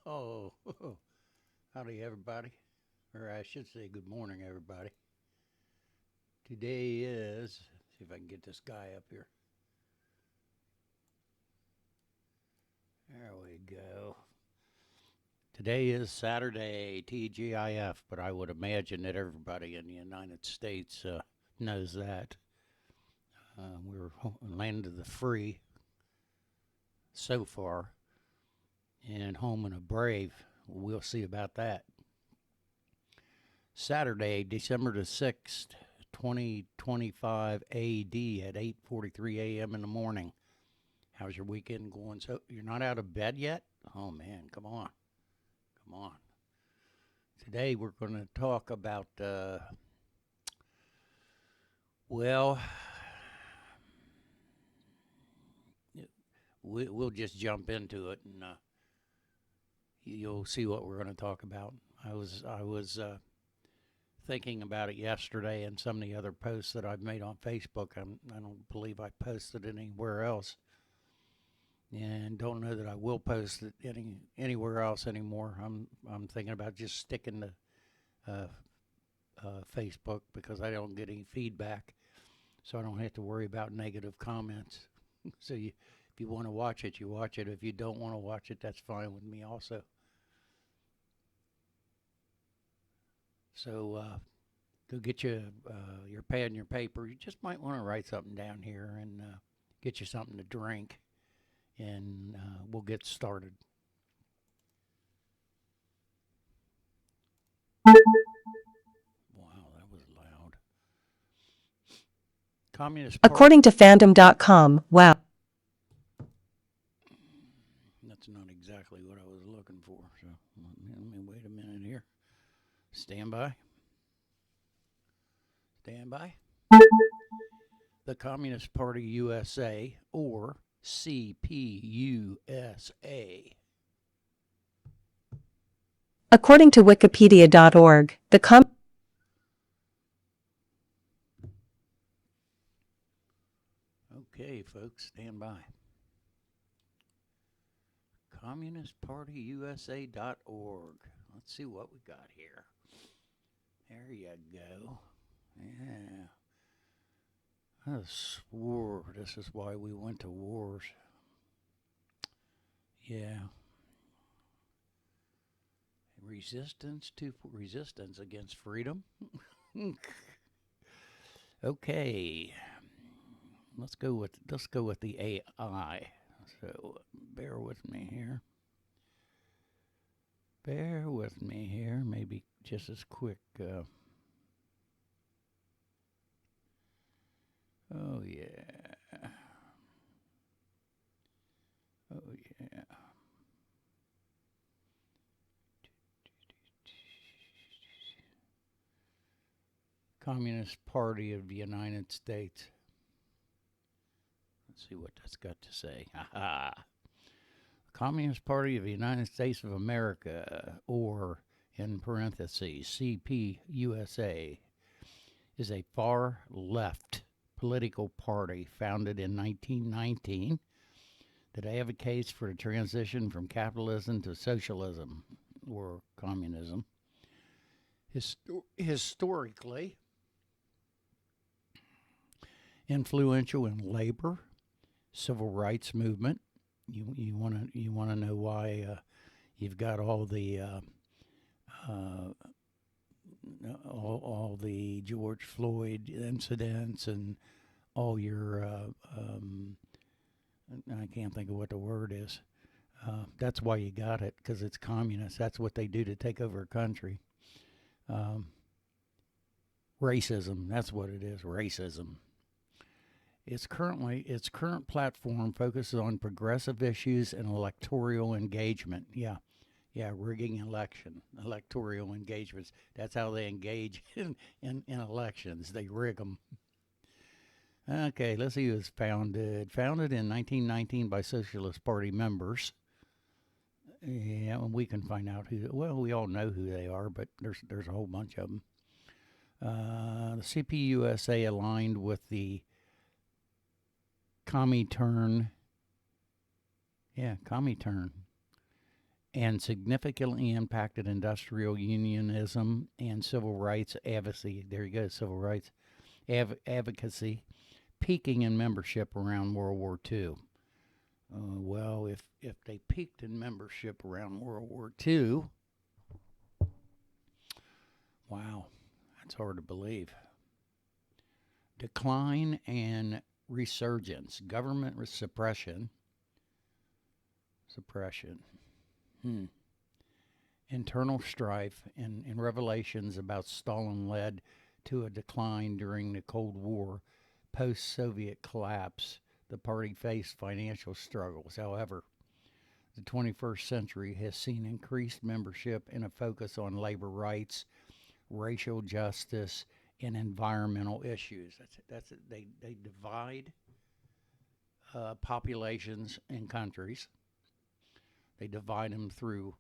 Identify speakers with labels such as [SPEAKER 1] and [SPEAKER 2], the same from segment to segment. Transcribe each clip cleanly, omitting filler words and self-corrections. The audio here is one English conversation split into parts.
[SPEAKER 1] Oh, howdy, everybody. Or I should say, good morning, everybody. Today is, see if I can get this guy up here. There we go. Today is Saturday, TGIF, but I would imagine that everybody in the United States knows that. We're land of the free so far, and home of the brave. We'll see about that. Saturday, December the 6th, 2025 AD at 8:43 a.m. in the morning. How's your weekend going? So you're not out of bed yet? Oh man, come on. Come on. Today we're going to talk about well, we'll just jump into it and you'll see what we're going to talk about. I was thinking about it yesterday and some of the other posts that I've made on Facebook. I don't believe I posted it anywhere else, and don't know that I will post it anywhere else anymore. I'm thinking about just sticking to Facebook because I don't get any feedback, so I don't have to worry about negative comments. So if you want to watch it, you watch it. If you don't want to watch it, that's fine with me also. So go get your pad and your paper. You just might want to write something down here and get you something to drink, and we'll get started. Wow, that was loud. Communist Party.
[SPEAKER 2] According to fandom.com, wow.
[SPEAKER 1] That's not exactly what I was looking for. So let me wait a minute here. Stand by. Stand by. The Communist Party USA, or CPUSA.
[SPEAKER 2] According to wikipedia.org,
[SPEAKER 1] Okay, folks, stand by. CommunistPartyUSA.org. Let's see what we got here. There you go. Yeah. I swore this is why we went to wars. Yeah. Resistance against freedom. Okay. Let's go with the AI. So bear with me here. Bear with me here. Maybe just as quick. Oh yeah. Oh yeah. Communist Party of the United States. Let's see what that's got to say. Aha. Communist Party of the United States of America, or in parentheses, CPUSA, is a far left political party founded in 1919 that advocates for the transition from capitalism to socialism or communism. Historically influential in labor, civil rights movement. You want to know why you've got uh, all the George Floyd incidents and all your I can't think of what the word is. That's why you got it, because it's communist. That's what they do to take over a country. Um, Racism. That's what it is. Racism. Its current platform focuses on progressive issues and electoral engagement. Yeah, rigging electoral engagements. That's how they engage in elections. They rig them. Okay, let's see who was founded. Founded in 1919 by Socialist Party members. Yeah, and we can find out who. Well, we all know who they are, but there's a whole bunch of them. The CPUSA aligned with the Comintern. Yeah, Comintern. and significantly impacted industrial unionism and civil rights advocacy. There you go, civil rights advocacy, peaking in membership around World War II. Well, if they peaked in membership around World War II, wow, that's hard to believe. Decline and resurgence, government suppression, hmm. Internal strife and revelations about Stalin led to a decline during the Cold War. Post Soviet collapse, the party faced financial struggles. However, the 21st century has seen increased membership and a focus on labor rights, racial justice, and environmental issues. They divide populations and countries. They divide them through,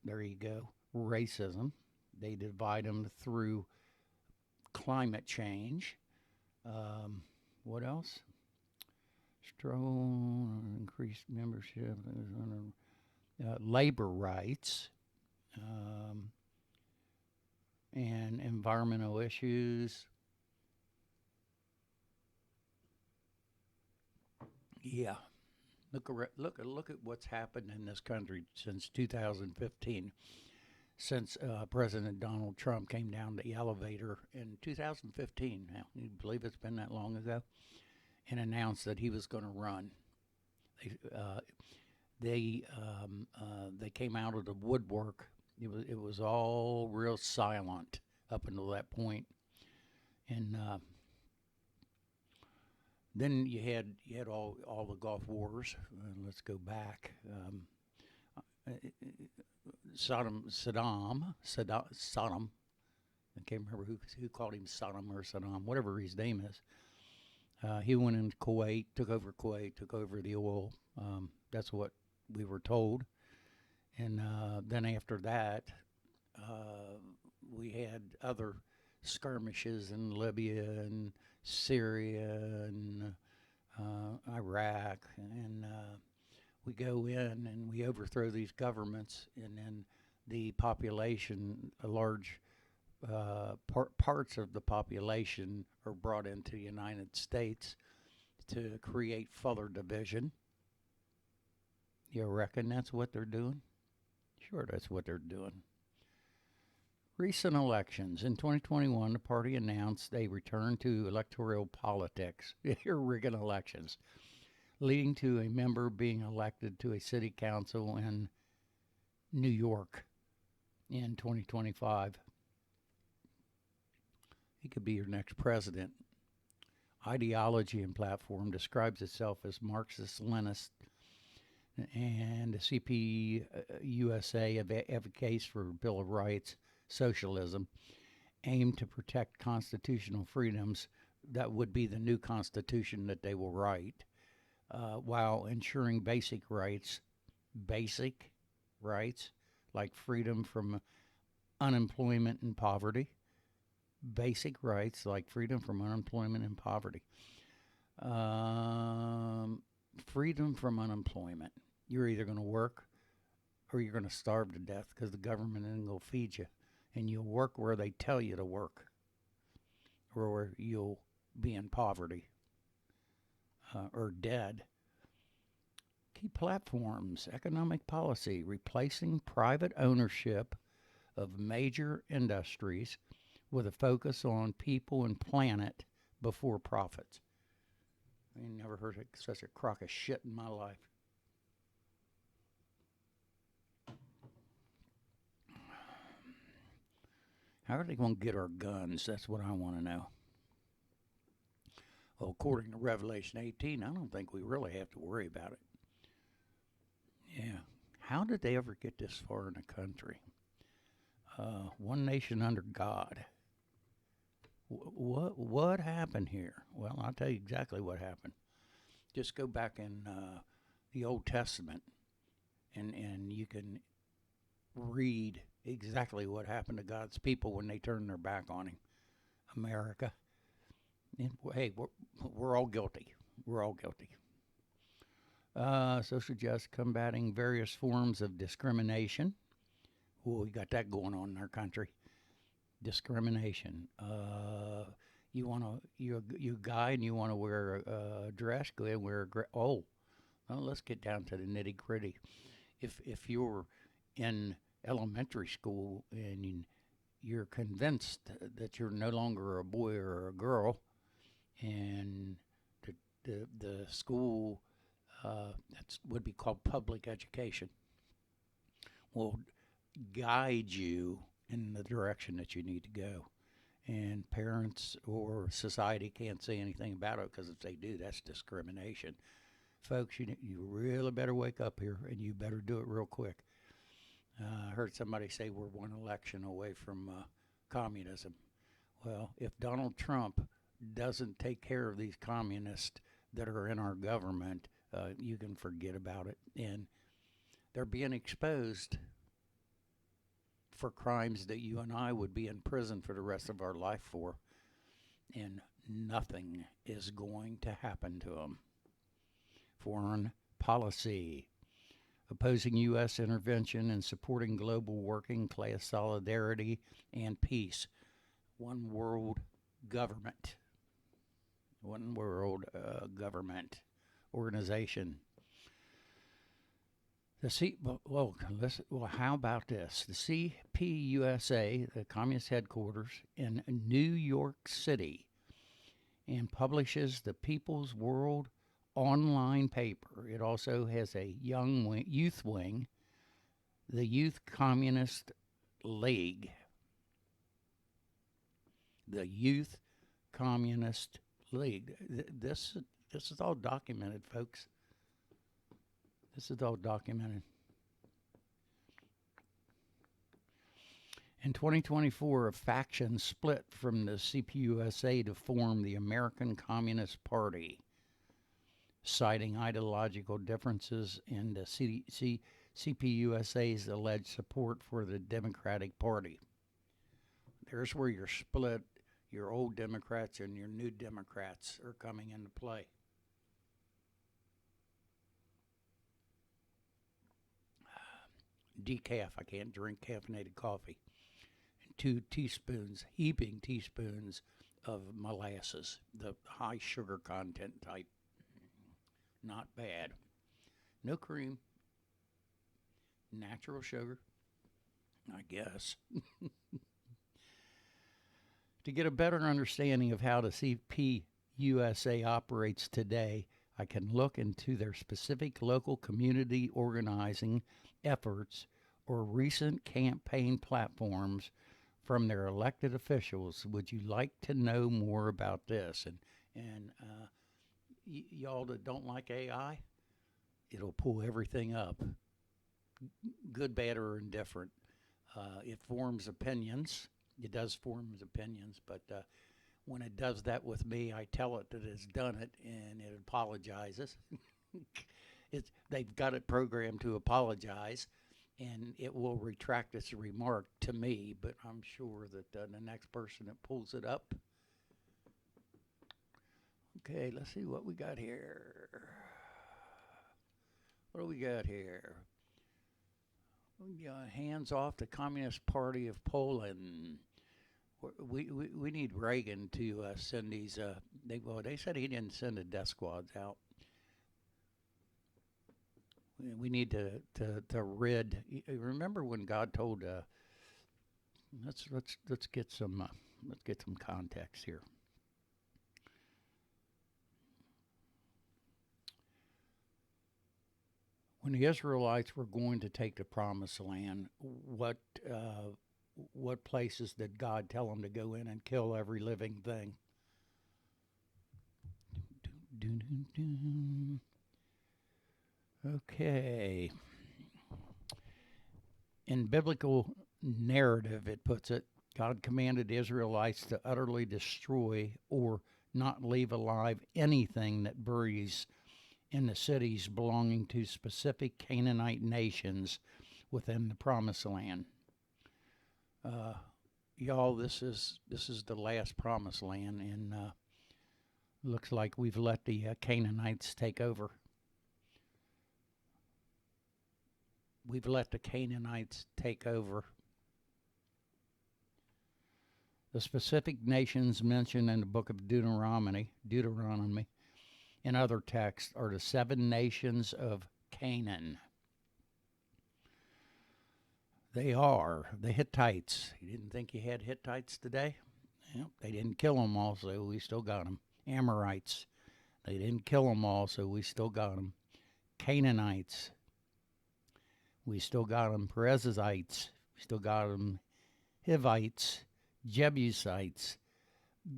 [SPEAKER 1] there you go, racism. They divide them through climate change. What else? Struggle, increased membership, labor rights, and environmental issues. Yeah, look at what's happened in this country since 2015. Since President Donald Trump came down the elevator in 2015. Now, you believe it's been that long ago? And announced that he was going to run. They uh, they came out of the woodwork. It was all real silent up until that point, and then you had all the Gulf Wars. Let's go back. Saddam. I can't remember who called him Saddam or Saddam, whatever his name is. He went into Kuwait, took over the oil. That's what we were told. And then after that, uh, we had other skirmishes in Libya and Syria and Iraq. And we go in and we overthrow these governments, and then the population, a large parts of the population are brought into the United States to create further division. You reckon that's what they're doing? Sure, that's what they're doing. Recent elections. In 2021, the party announced a return to electoral politics, rigging elections, leading to a member being elected to a city council in New York in 2025. He could be your next president. Ideology and platform describes itself as Marxist Leninist, and the CPUSA advocates for Bill of Rights, socialism, aimed to protect constitutional freedoms that would be the new constitution that they will write, while ensuring basic rights like freedom from unemployment and poverty, basic rights like freedom from unemployment and poverty. Freedom from unemployment. You're either going to work or you're going to starve to death because the government isn't going to feed you. And you'll work where they tell you to work, or where you'll be in poverty or dead. Key platforms, economic policy, replacing private ownership of major industries with a focus on people and planet before profits. I ain't never heard such a crock of shit in my life. How are they going to get our guns? That's what I want to know. Well, according to Revelation 18, I don't think we really have to worry about it. Yeah. How did they ever get this far in the country? One nation under God. What happened here? Well, I'll tell you exactly what happened. Just go back in the Old Testament, and you can read exactly what happened to God's people when they turned their back on Him. America. And, hey, we're all guilty. We're all guilty. Social justice combating various forms of discrimination. Well, we got that going on in our country. Discrimination. You guy and you want to wear a dress, go ahead and wear well, let's get down to the nitty gritty. If you're in elementary school and you're convinced that you're no longer a boy or a girl, and the school that would be called public education will guide you in the direction that you need to go. And parents or society can't say anything about it because if they do, that's discrimination. Folks, you really better wake up here and you better do it real quick. I heard somebody say we're one election away from communism. Well, if Donald Trump doesn't take care of these communists that are in our government, you can forget about it. And they're being exposed for crimes that you and I would be in prison for the rest of our life for. And nothing is going to happen to them. Foreign policy. Opposing U.S. intervention and supporting global working class solidarity and peace. One world government. One world government organization. How about this? The Cpusa, the Communist headquarters in New York City, and publishes the People's World online paper. It also has a youth wing, the Youth Communist League. The Youth Communist League. This is all documented, folks. This is all documented. In 2024, a faction split from the CPUSA to form the American Communist Party, citing ideological differences in the CPUSA's alleged support for the Democratic Party. There's where you're split. Your old Democrats and your new Democrats are coming into play. Decaf, I can't drink caffeinated coffee. And 2 teaspoons, heaping teaspoons of molasses, the high sugar content type. Not bad. No cream. Natural sugar, I guess. To get a better understanding of how the CPUSA operates today, I can look into their specific local community organizing efforts or recent campaign platforms from their elected officials. Would you like to know more about this? And y'all that don't like AI, it'll pull everything up, good, bad, or indifferent. It forms opinions. It does form opinions, but when it does that with me, I tell it that it's done it, and it apologizes. They've got it programmed to apologize, and it will retract its remark to me, but I'm sure that the next person that pulls it up. Okay, let's see what we got here. What do we got here? Hands off the Communist Party of Poland. We need Reagan to send these. They said he didn't send the death squads out. We need to rid. Remember when God told? Let's get some context here. When the Israelites were going to take the Promised Land, what places did God tell them to go in and kill every living thing? Okay. In biblical narrative, it puts it, God commanded the Israelites to utterly destroy or not leave alive anything that breathes in the cities belonging to specific Canaanite nations within the Promised Land. Y'all, this is the last Promised Land, and looks like we've let the Canaanites take over. We've let the Canaanites take over. The specific nations mentioned in the book of Deuteronomy, and other texts are the 7 nations of Canaan. They are the Hittites. You didn't think you had Hittites today? Yep, they didn't kill them all, so we still got them. Amorites. They didn't kill them all, so we still got them. Canaanites. We still got them. Perizzites. We still got them. Hivites. Jebusites.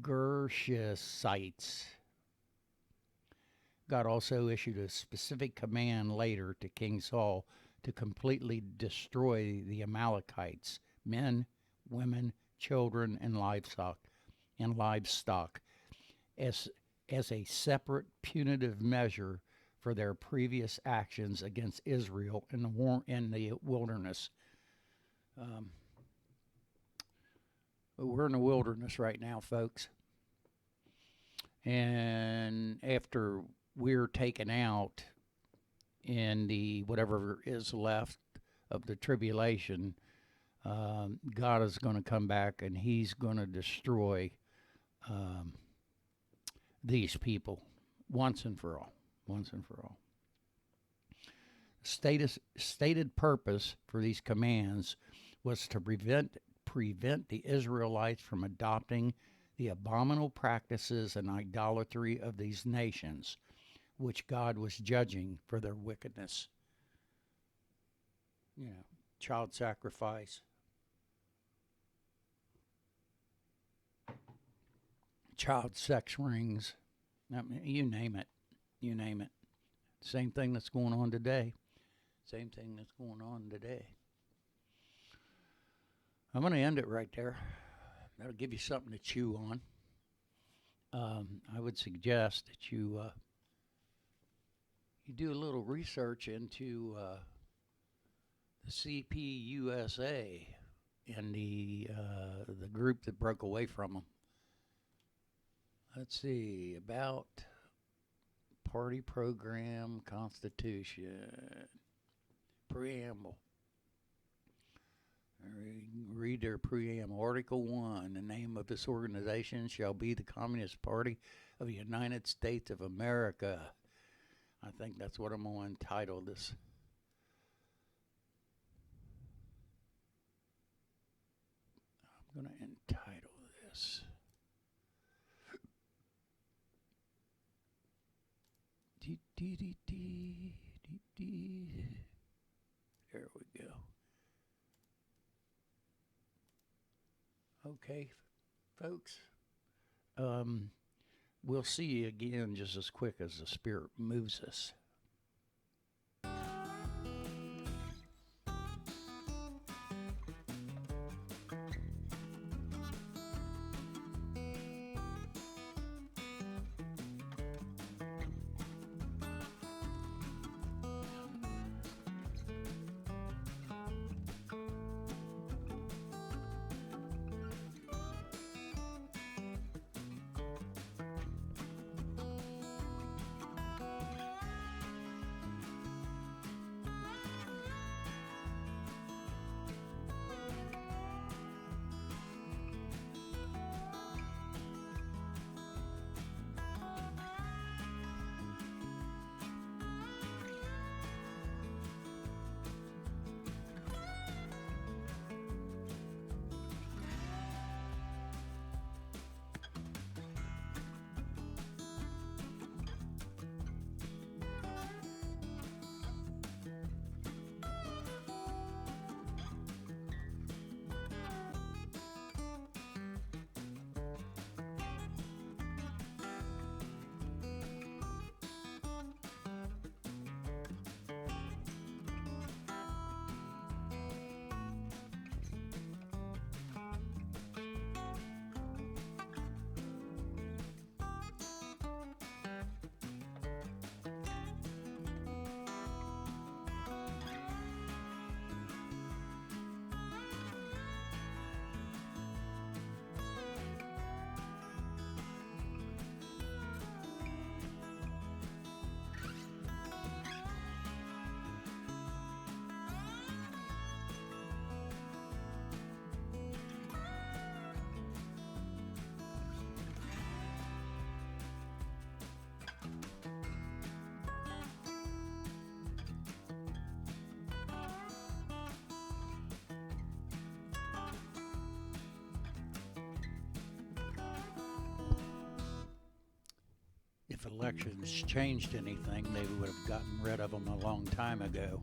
[SPEAKER 1] Gershites. God also issued a specific command later to King Saul to completely destroy the Amalekites, men, women, children, and livestock, as a separate punitive measure for their previous actions against Israel in the wilderness. We're in the wilderness right now, folks. And after we're taken out in the whatever is left of the tribulation, God is going to come back and he's going to destroy these people once and for all. Once and for all. Stated purpose for these commands was to prevent the Israelites from adopting the abominable practices and idolatry of these nations, which God was judging for their wickedness. You know, child sacrifice, child sex rings, I mean, you name it. You name it. Same thing that's going on today. Same thing that's going on today. I'm going to end it right there. That'll give you something to chew on. I would suggest that you do a little research into the Cpusa and the group that broke away from them. Let's see, about party program, constitution, preamble. Read their preamble. Article 1, the name of this organization shall be the Communist Party of the United States of America. I think that's what I'm going to entitle this. I'm going to entitle this. There we go. Okay, folks. We'll see you again just as quick as the Spirit moves us. elections changed anything, they would have gotten rid of them a long time ago.